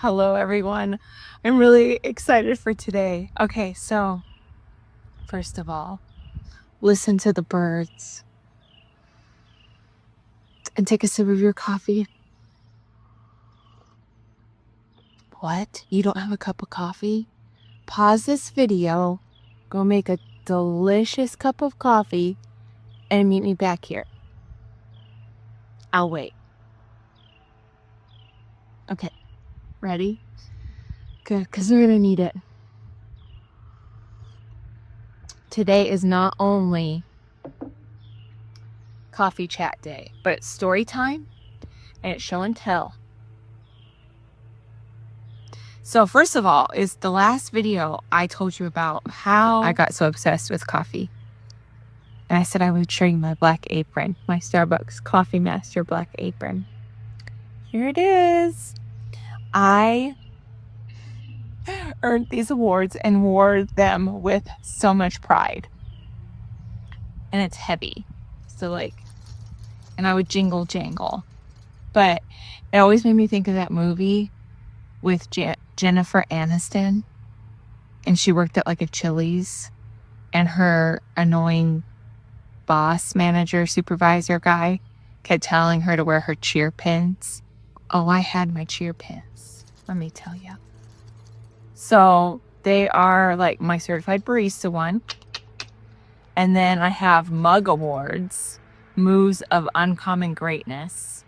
Hello, everyone. I'm really excited for today. Okay, so first of all, listen to the birds and take a sip of your coffee. What? You don't have a cup of coffee? Pause this video, go make a delicious cup of coffee, and meet me back here. I'll wait. Okay, ready? Good, because we're gonna need it. Today is not only coffee chat day, but it's story time and it's show and tell. So first of all, is the last video I told you about how I got so obsessed with coffee. And I said I would show you my black apron, my Starbucks Coffee Master black apron. Here it is. I earned these awards and wore them with so much pride. And it's heavy. So and I would jingle jangle. But it always made me think of that movie with Jennifer Aniston, and she worked at a Chili's, and her annoying boss, manager, supervisor guy kept telling her to wear her cheer pins. Oh, I had my cheer pins, let me tell you. So they are my certified barista one, and then I have mug awards, moves of uncommon greatness,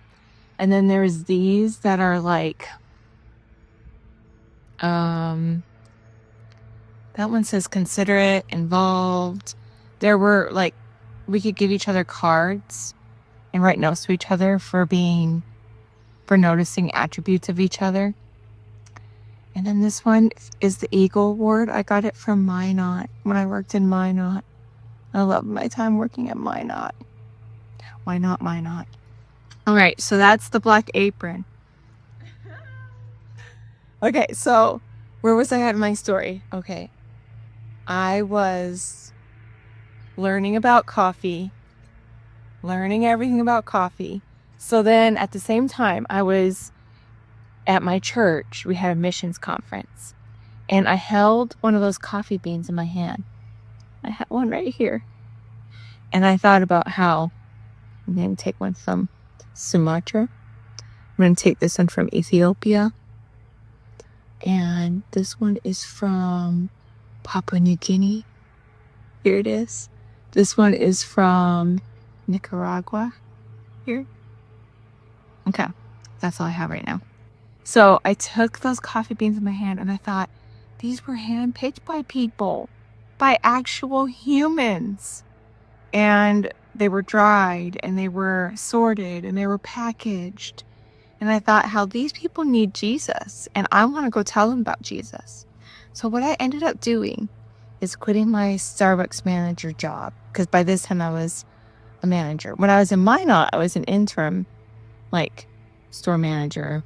and then there's these that are that one says considerate, involved. There were we could give each other cards and write notes to each other for noticing attributes of each other. And then this one is the Eagle Award. I got it from Minot when I worked in Minot. I love my time working at Minot. Why not Minot? All right, so that's the black apron. Okay, so where was I at in my story? Okay. I was learning about coffee, learning everything about coffee. So then at the same time, I was at my church. We had a missions conference, and I held one of those coffee beans in my hand. I had one right here. And I thought about how I'm going to take one from Sumatra. I'm going to take this one from Ethiopia. And this one is from Papua New Guinea. Here it is. This one is from Nicaragua. Here. Okay. That's all I have right now. So I took those coffee beans in my hand and I thought, these were hand-picked by people, by actual humans. And they were dried and they were sorted and they were packaged. And I thought how these people need Jesus, and I want to go tell them about Jesus. So what I ended up doing is quitting my Starbucks manager job, because by this time I was a manager. When I was in Minot, I was an interim, store manager.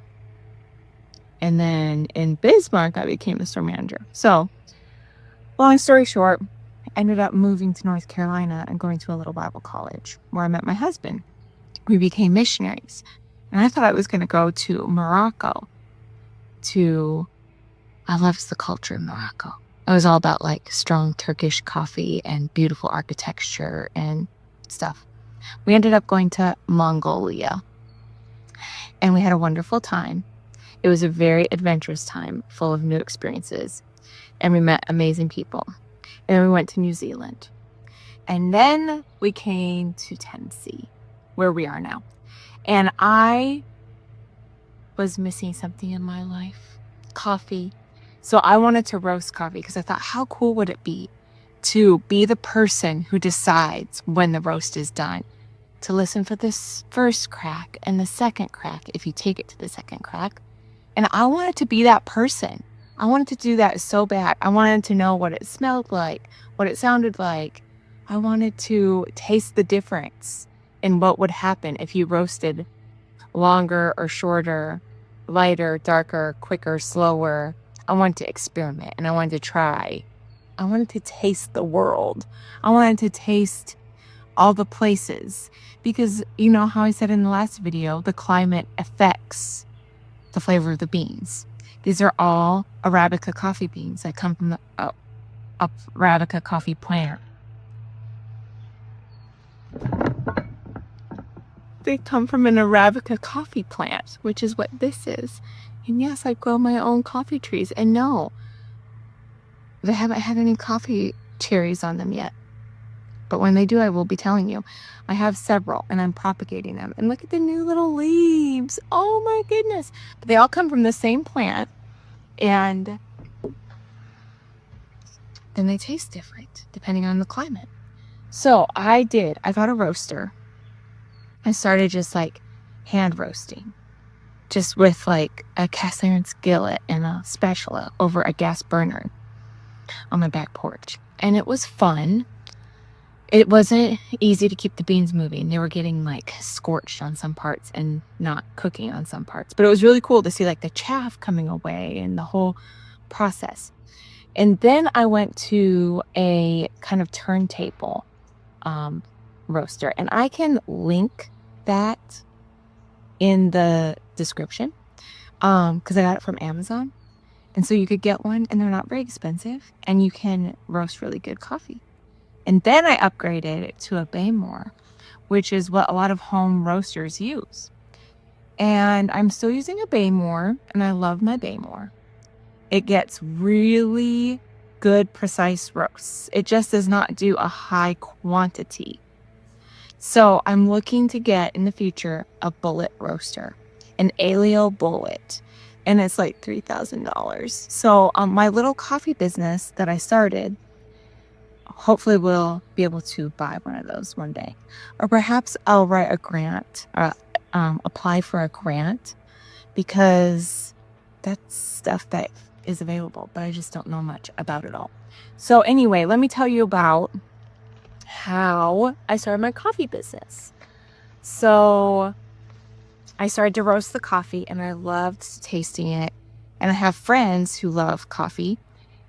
And then in Bismarck, I became the store manager. So, long story short, I ended up moving to North Carolina and going to a little Bible college where I met my husband. We became missionaries. And I thought I was going to go to Morocco I loved the culture in Morocco. It was all about strong Turkish coffee and beautiful architecture and stuff. We ended up going to Mongolia and we had a wonderful time. It was a very adventurous time full of new experiences, and we met amazing people. And then we went to New Zealand, and then we came to Tennessee, where we are now. And I was missing something in my life, coffee. So I wanted to roast coffee because I thought, how cool would it be to be the person who decides when the roast is done, to listen for this first crack and the second crack if you take it to the second crack. And I wanted to be that person. I wanted to do that so bad. I wanted to know what it smelled like, what it sounded like. I wanted to taste the difference in what would happen if you roasted longer or shorter, lighter, darker, quicker, slower. I wanted to experiment and I wanted to try. I wanted to taste the world. I wanted to taste all the places, because you know how I said in the last video, the climate affects the flavor of the beans. These are all Arabica coffee beans that come from the Arabica coffee plant. They come from an Arabica coffee plant, which is what this is. And yes, I grow my own coffee trees. And no, they haven't had any coffee cherries on them yet. But when they do, I will be telling you. I have several, and I'm propagating them. And look at the new little leaves. Oh my goodness. But they all come from the same plant. And then they taste different, depending on the climate. So I got a roaster. I started just like hand roasting. Just with like a cast iron skillet and a spatula over a gas burner on my back porch. And it was fun. It wasn't easy to keep the beans moving. They were getting like scorched on some parts and not cooking on some parts. But it was really cool to see like the chaff coming away and the whole process. And then I went to a kind of turntable roaster. And I can link that in the description because I got it from Amazon. And so you could get one and they're not very expensive and you can roast really good coffee. And then I upgraded it to a Baymore, which is what a lot of home roasters use. And I'm still using a Baymore, and I love my Baymore. It gets really good, precise roasts. It just does not do a high quantity. So I'm looking to get in the future a bullet roaster, an Aleo bullet, and it's like $3,000. So my little coffee business that I started, hopefully we'll be able to buy one of those one day. Or perhaps I'll write a grant, apply for a grant, because that's stuff that is available, but I just don't know much about it all. So anyway, let me tell you about how I started my coffee business. So I started to roast the coffee and I loved tasting it. And I have friends who love coffee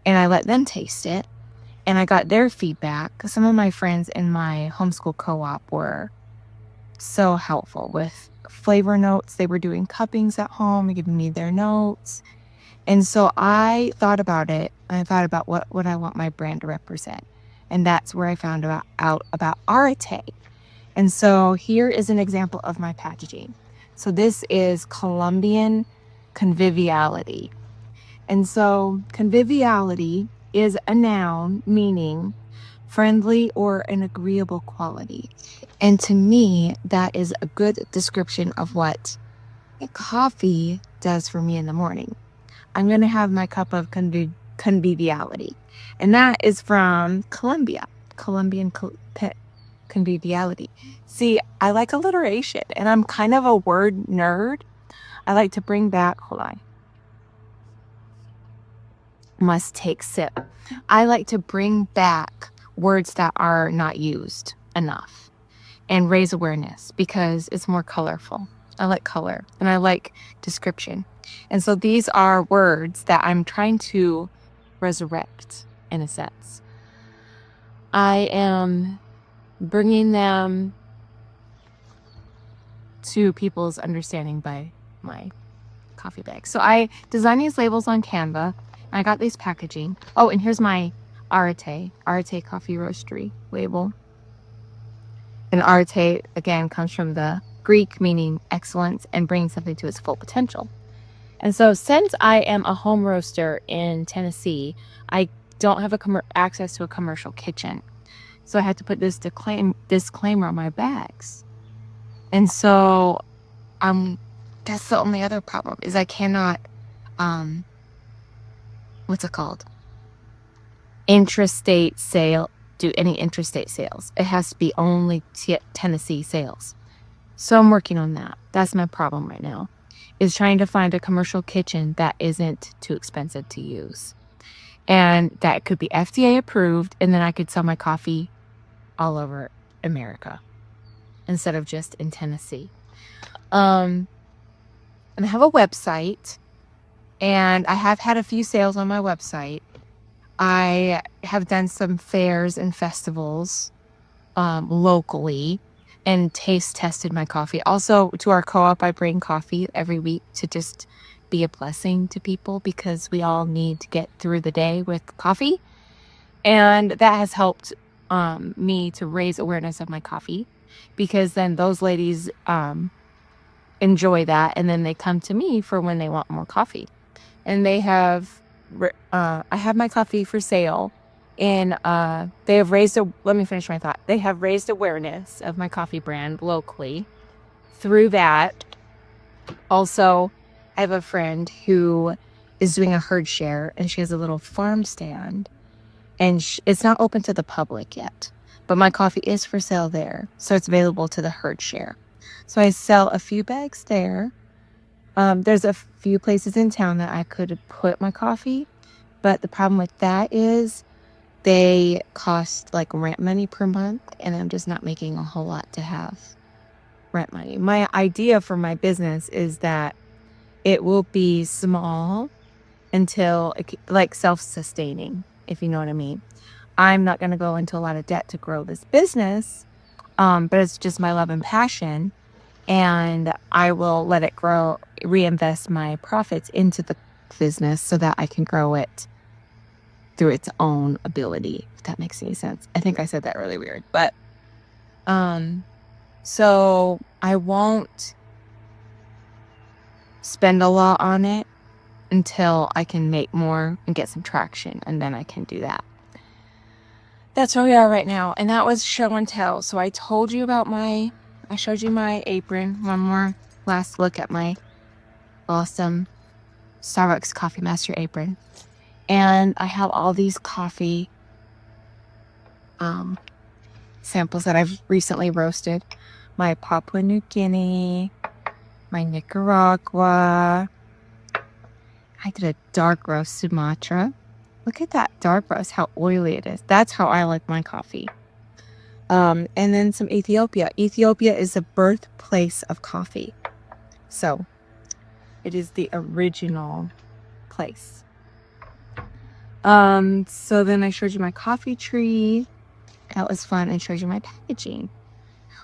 and I let them taste it. And I got their feedback. Some of my friends in my homeschool co-op were so helpful with flavor notes. They were doing cuppings at home and giving me their notes. And so I thought about it. I thought about what I want my brand to represent. And that's where I found out about Areté. And so here is an example of my packaging. So this is Colombian conviviality. And so conviviality is a noun meaning friendly or an agreeable quality. And to me, that is a good description of what coffee does for me in the morning. I'm going to have my cup of conviviality. And that is from Colombia, Colombian conviviality. See, I like alliteration and I'm kind of a word nerd. I like to bring back, hold on. Must take sip. I like to bring back words that are not used enough and raise awareness because it's more colorful. I like color and I like description. And so these are words that I'm trying to resurrect in a sense. I am bringing them to people's understanding by my coffee bag. So I designed these labels on Canva. I got these packaging. Oh, and here's my Areté Coffee Roastery label. And Areté, again, comes from the Greek meaning excellence and bringing something to its full potential. And so since I am a home roaster in Tennessee, I don't have access to a commercial kitchen. So I had to put this disclaimer on my bags. And so that's the only other problem is I cannot, what's it called? Do any intrastate sales. It has to be only Tennessee sales. So I'm working on that. That's my problem right now, is trying to find a commercial kitchen that isn't too expensive to use. And that could be FDA approved, and then I could sell my coffee all over America instead of just in Tennessee. And I have a website, and I have had a few sales on my website. I have done some fairs and festivals locally and taste tested my coffee. Also, to our co-op, I bring coffee every week to just be a blessing to people because we all need to get through the day with coffee. And that has helped me to raise awareness of my coffee, because then those ladies enjoy that, and then they come to me for when they want more coffee. And they have I have my coffee for sale, and they have raised let me finish my thought. They have raised awareness of my coffee brand locally through that. Also, I have a friend who is doing a herd share, and she has a little farm stand, and it's not open to the public yet, but my coffee is for sale there, so it's available to the herd share. So I sell a few bags there. There's a few places in town that I could put my coffee, but the problem with that is they cost like rent money per month, and I'm just not making a whole lot to have rent money. My idea for my business is that it will be small until like self-sustaining, if you know what I mean. I'm not going to go into a lot of debt to grow this business, but it's just my love and passion, and I will let it grow, reinvest my profits into the business so that I can grow it through its own ability, if that makes any sense. I think I said that really weird, but so I won't spend a lot on it until I can make more and get some traction, and then I can do that. That's where we are right now, and that was show and tell. So I told you about I showed you my apron. One more last look at my awesome Starbucks Coffee Master apron. And I have all these coffee samples that I've recently roasted. My Papua New Guinea, my Nicaragua. I did a dark roast Sumatra. Look at that dark roast, how oily it is. That's how I like my coffee. And then some Ethiopia. Ethiopia is the birthplace of coffee. So it is the original place. So then I showed you my coffee tree. That was fun. I showed you my packaging.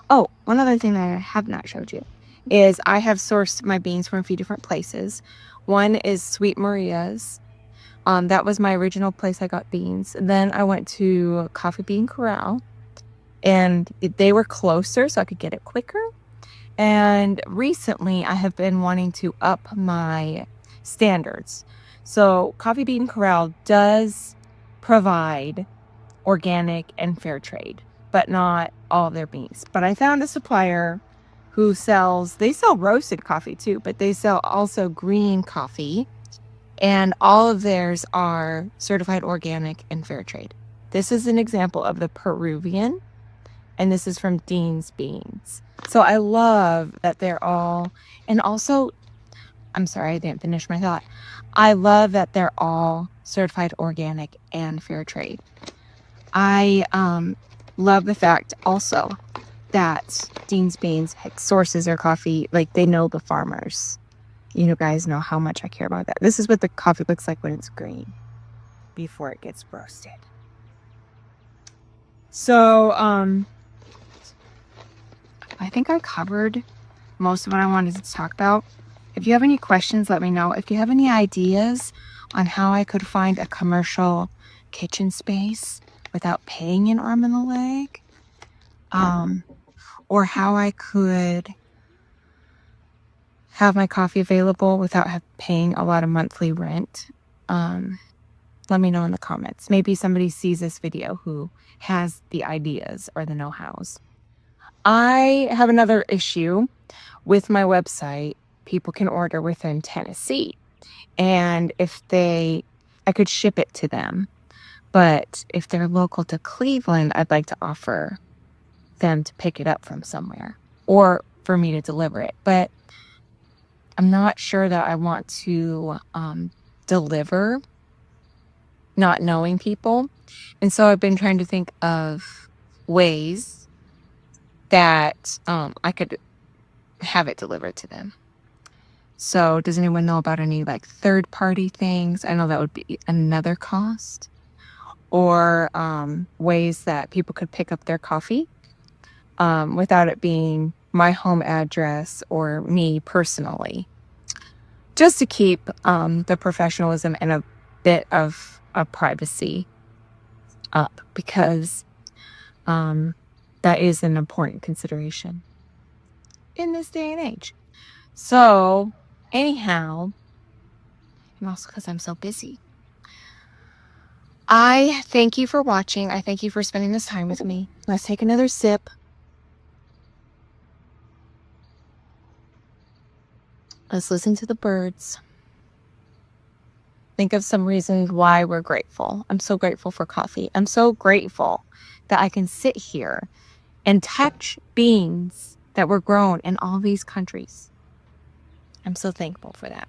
Oh, one other thing that I have not showed you is I have sourced my beans from a few different places. One is Sweet Maria's. That was my original place I got beans. Then I went to Coffee Bean Corral, and they were closer so I could get it quicker. And recently I have been wanting to up my standards. So Coffee Bean Corral does provide organic and fair trade, but not all of their beans. But I found a supplier who they sell roasted coffee too, but they sell also green coffee, and all of theirs are certified organic and fair trade. This is an example of the Peruvian, and this is from Dean's Beans. So I love that they're all, and also, I'm sorry, I didn't finish my thought. I love that they're all certified organic and fair trade. I love the fact also that Dean's Beans sources their coffee, like they know the farmers. You guys know how much I care about that. This is what the coffee looks like when it's green before it gets roasted. So I think I covered most of what I wanted to talk about. If you have any questions, let me know. If you have any ideas on how I could find a commercial kitchen space without paying an arm and a leg, or how I could have my coffee available without paying a lot of monthly rent, let me know in the comments. Maybe somebody sees this video who has the ideas or the know-hows. I have another issue with my website. People can order within Tennessee, and I could ship it to them. But if they're local to Cleveland, I'd like to offer them to pick it up from somewhere, or for me to deliver it. But I'm not sure that I want to deliver not knowing people. And so I've been trying to think of ways that I could have it delivered to them. So does anyone know about any like third-party things? I know that would be another cost. Or ways that people could pick up their coffee without it being my home address or me personally. just to keep the professionalism and a bit of privacy up, because that is an important consideration in this day and age. So anyhow, and also because I'm so busy, I thank you for watching. I thank you for spending this time with me. Let's take another sip. Let's listen to the birds. Think of some reasons why we're grateful. I'm so grateful for coffee. I'm so grateful that I can sit here and touch beans that were grown in all these countries. I'm so thankful for that.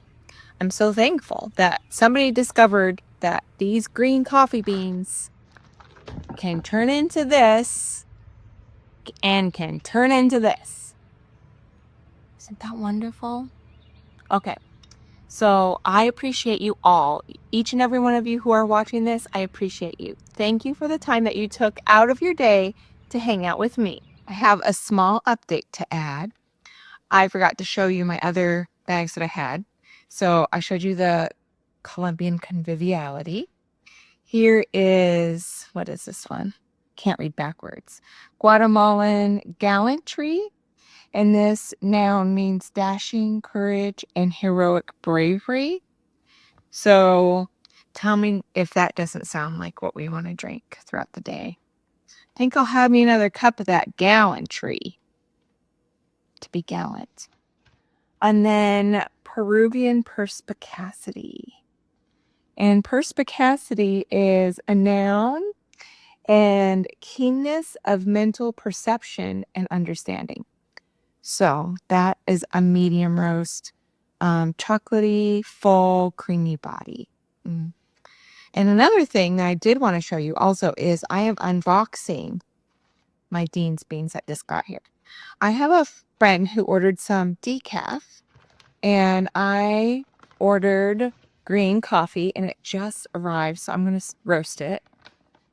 I'm so thankful that somebody discovered that these green coffee beans can turn into this and can turn into this. Isn't that wonderful? Okay. So I appreciate you all, each and every one of you who are watching this. I appreciate you. Thank you for the time that you took out of your day to hang out with me. I have a small update to add. I forgot to show you my other bags that I had. So I showed you the Colombian Conviviality. Here is, what is this one? Can't read backwards. Guatemalan Gallantry. And this noun means dashing, courage, and heroic bravery. So tell me if that doesn't sound like what we want to drink throughout the day. I think I'll have me another cup of that gallantry, to be gallant. And then Peruvian perspicacity. And perspicacity is a noun and keenness of mental perception and understanding. So that is a medium roast, chocolatey, full, creamy body. And another thing that I did want to show you also is I am unboxing my Dean's beans that just got here. I have a friend who ordered some decaf, and I ordered green coffee, and it just arrived, so I'm going to roast it.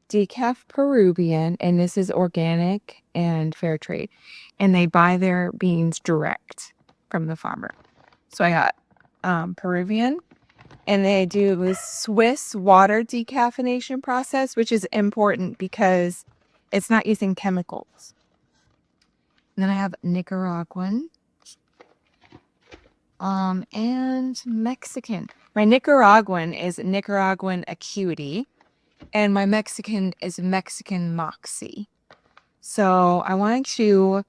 Decaf Peruvian, and this is organic and fair trade, and they buy their beans direct from the farmer. So I got Peruvian, and they do the Swiss water decaffeination process, which is important because it's not using chemicals. And then I have Nicaraguan and Mexican. My Nicaraguan is Nicaraguan Acuity, and my Mexican is Mexican Moxie. So I wanted to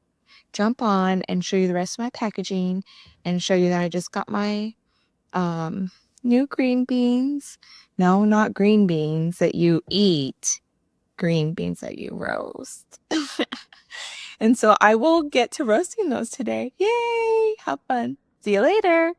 jump on and show you the rest of my packaging and show you that I just got my new green beans. No, not green beans that you eat. Green beans that you roast. And so I will get to roasting those today. Yay! Have fun. See you later.